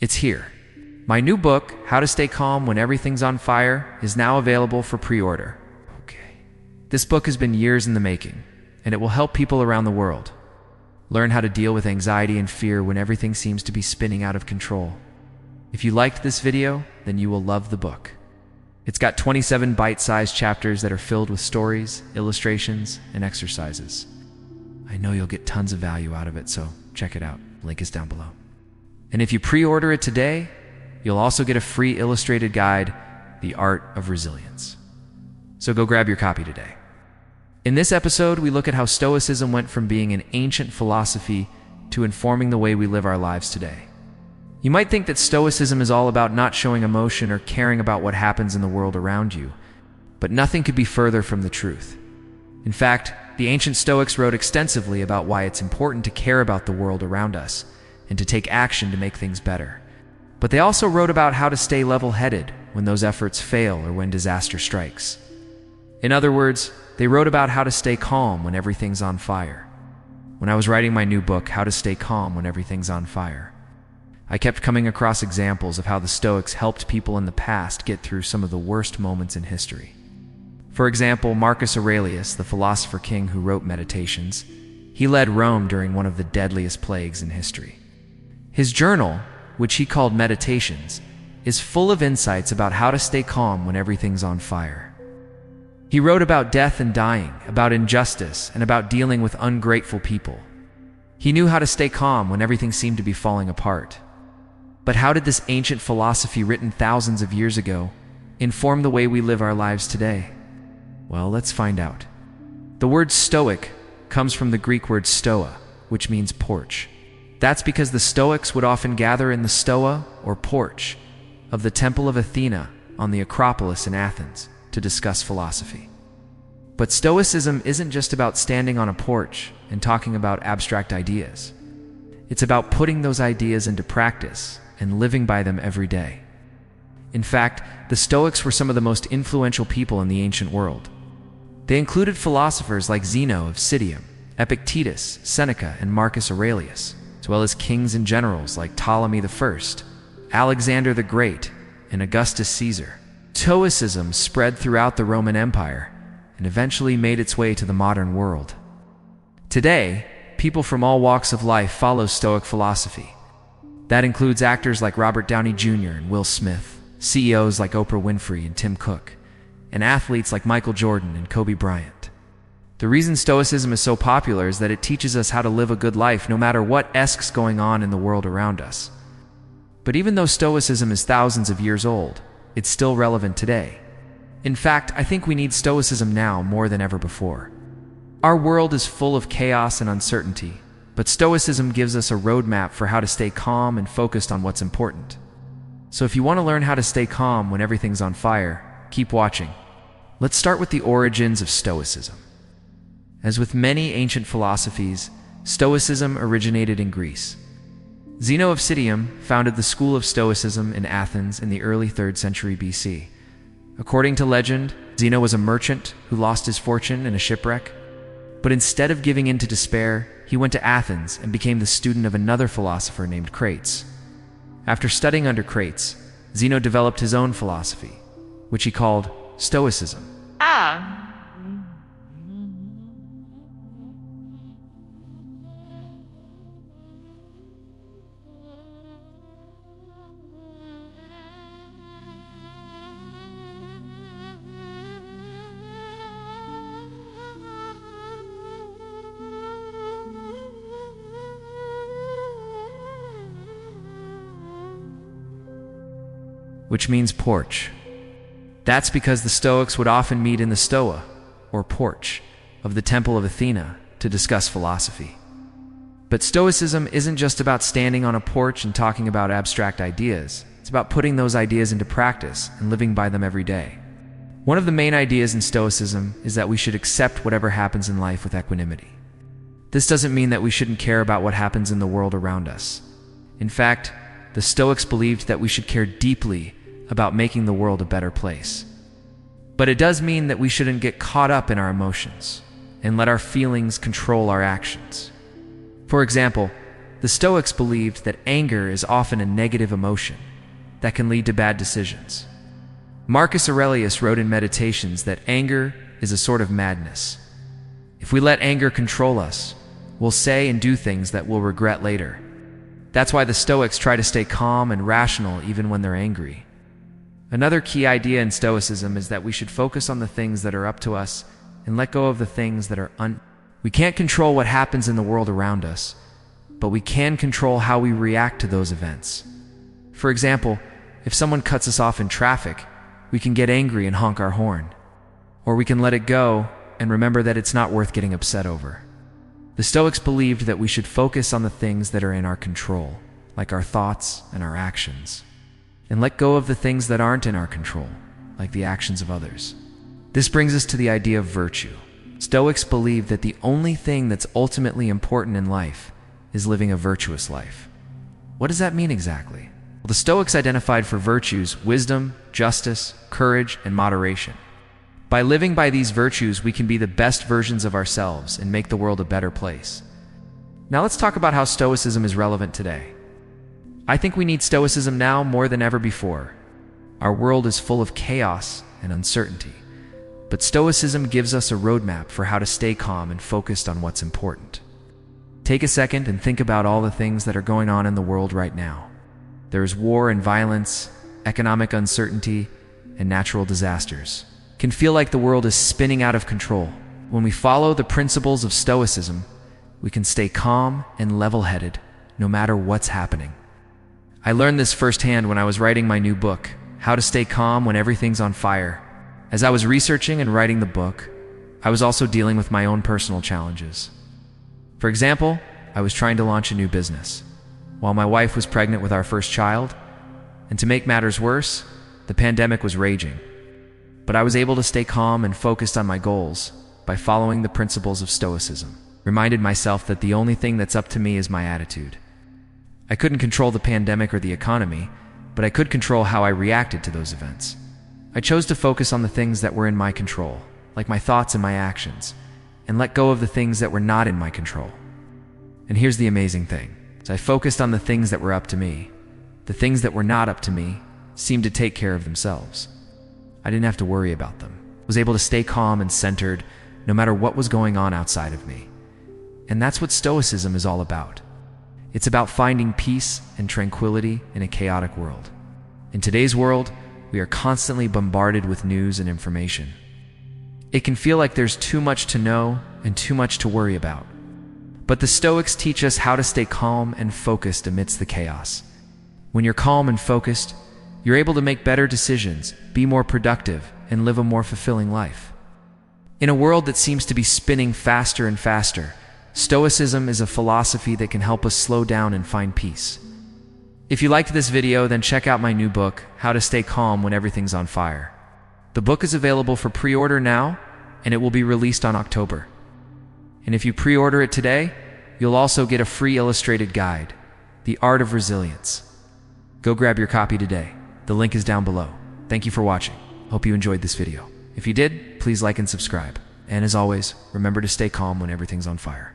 It's here. My new book, How to Stay Calm When Everything's on Fire, is now available for pre-order. This book has been years in the making, and it will help people around the world learn how to deal with anxiety and fear when everything seems to be spinning out of control. If you liked this video, then you will love the book. It's got 27 bite-sized chapters that are filled with stories, illustrations, and exercises. I know you'll get tons of value out of it, so check it out. Link is down below. And if you pre-order it today, you'll also get a free illustrated guide, The Art of Resilience. So go grab your copy today. In this episode, we look at how Stoicism went from being an ancient philosophy to informing the way we live our lives today. You might think that Stoicism is all about not showing emotion or caring about what happens in the world around you, but nothing could be further from the truth. In fact, the ancient Stoics wrote extensively about why it's important to care about the world around us and to take action to make things better. But they also wrote about how to stay level-headed when those efforts fail or when disaster strikes. In other words, they wrote about how to stay calm when everything's on fire. When I was writing my new book, How to Stay Calm When Everything's on Fire, I kept coming across examples of how the Stoics helped people in the past get through some of the worst moments in history. For example, Marcus Aurelius, the philosopher king who wrote Meditations, he led Rome during one of the deadliest plagues in history. His journal, which he called Meditations, is full of insights about how to stay calm when everything's on fire. He wrote about death and dying, about injustice, and about dealing with ungrateful people. He knew how to stay calm when everything seemed to be falling apart. But how did this ancient philosophy written thousands of years ago inform the way we live our lives today? Well, let's find out. The word Stoic comes from the Greek word stoa, which means porch. That's because the Stoics would often gather in the stoa, or porch, of the Temple of Athena on the Acropolis in Athens to discuss philosophy. But Stoicism isn't just about standing on a porch and talking about abstract ideas. It's about putting those ideas into practice and living by them every day. In fact, the Stoics were some of the most influential people in the ancient world. They included philosophers like Zeno of Citium, Epictetus, Seneca, and Marcus Aurelius, as well as kings and generals like Ptolemy I, Alexander the Great, and Augustus Caesar. Stoicism spread throughout the Roman Empire and eventually made its way to the modern world. Today, people from all walks of life follow Stoic philosophy. That includes actors like Robert Downey Jr. and Will Smith, CEOs like Oprah Winfrey and Tim Cook, and athletes like Michael Jordan and Kobe Bryant. The reason Stoicism is so popular is that it teaches us how to live a good life no matter what's going on in the world around us. But even though Stoicism is thousands of years old, it's still relevant today. In fact, I think we need Stoicism now more than ever before. Our world is full of chaos and uncertainty, but Stoicism gives us a roadmap for how to stay calm and focused on what's important. So if you want to learn how to stay calm when everything's on fire, keep watching. Let's start with the origins of Stoicism. As with many ancient philosophies, Stoicism originated in Greece. Zeno of Citium founded the school of Stoicism in Athens in the early 3rd century BC. According to legend, Zeno was a merchant who lost his fortune in a shipwreck. But instead of giving in to despair, he went to Athens and became the student of another philosopher named Crates. After studying under Crates, Zeno developed his own philosophy, which he called Stoicism. Which means porch. That's because the Stoics would often meet in the stoa, or porch, of the Temple of Athena to discuss philosophy. But Stoicism isn't just about standing on a porch and talking about abstract ideas. It's about putting those ideas into practice and living by them every day. One of the main ideas in Stoicism is that we should accept whatever happens in life with equanimity. This doesn't mean that we shouldn't care about what happens in the world around us. In fact, the Stoics believed that we should care deeply about making the world a better place. But it does mean that we shouldn't get caught up in our emotions and let our feelings control our actions. For example, The Stoics believed that anger is often a negative emotion that can lead to bad decisions. Marcus Aurelius wrote in Meditations that anger is a sort of madness. If we let anger control us, we'll say and do things that we'll regret later. That's why the Stoics try to stay calm and rational even when they're angry. Another key idea in Stoicism is that we should focus on the things that are up to us and let go of the things that are We can't control what happens in the world around us, but we can control how we react to those events. For example, if someone cuts us off in traffic, we can get angry and honk our horn. Or we can let it go and remember that it's not worth getting upset over. The Stoics believed that we should focus on the things that are in our control, like our thoughts and our actions, and let go of the things that aren't in our control, like the actions of others. This brings us to the idea of virtue. Stoics believe that the only thing that's ultimately important in life is living a virtuous life. What does that mean exactly? Well, the Stoics identified for virtues wisdom, justice, courage, and moderation. By living by these virtues, we can be the best versions of ourselves and make the world a better place. Now let's talk about how Stoicism is relevant today. I think we need Stoicism now more than ever before. Our world is full of chaos and uncertainty, but Stoicism gives us a roadmap for how to stay calm and focused on what's important. Take a second and think about all the things that are going on in the world right now. There's war and violence, economic uncertainty, and natural disasters. It can feel like the world is spinning out of control. When we follow the principles of Stoicism, we can stay calm and level-headed no matter what's happening. I learned this firsthand when I was writing my new book, How to Stay Calm When Everything's on Fire. As I was researching and writing the book, I was also dealing with my own personal challenges. For example, I was trying to launch a new business, while my wife was pregnant with our first child, and to make matters worse, the pandemic was raging. But I was able to stay calm and focused on my goals by following the principles of Stoicism. Reminded myself that the only thing that's up to me is my attitude. I couldn't control the pandemic or the economy, but I could control how I reacted to those events. I chose to focus on the things that were in my control, like my thoughts and my actions, and let go of the things that were not in my control. And here's the amazing thing. As I focused on the things that were up to me, the things that were not up to me seemed to take care of themselves. I didn't have to worry about them. I was able to stay calm and centered no matter what was going on outside of me. And that's what Stoicism is all about. It's about finding peace and tranquility in a chaotic world. In today's world, we are constantly bombarded with news and information. It can feel like there's too much to know and too much to worry about. But the Stoics teach us how to stay calm and focused amidst the chaos. When you're calm and focused, you're able to make better decisions, be more productive, and live a more fulfilling life. In a world that seems to be spinning faster and faster, Stoicism is a philosophy that can help us slow down and find peace. If you liked this video, then check out my new book, How to Stay Calm When Everything's on Fire. The book is available for pre-order now, and it will be released on October. And if you pre-order it today, you'll also get a free illustrated guide, The Art of Resilience. Go grab your copy today. The link is down below. Thank you for watching. Hope you enjoyed this video. If you did, please like and subscribe. And as always, remember to stay calm when everything's on fire.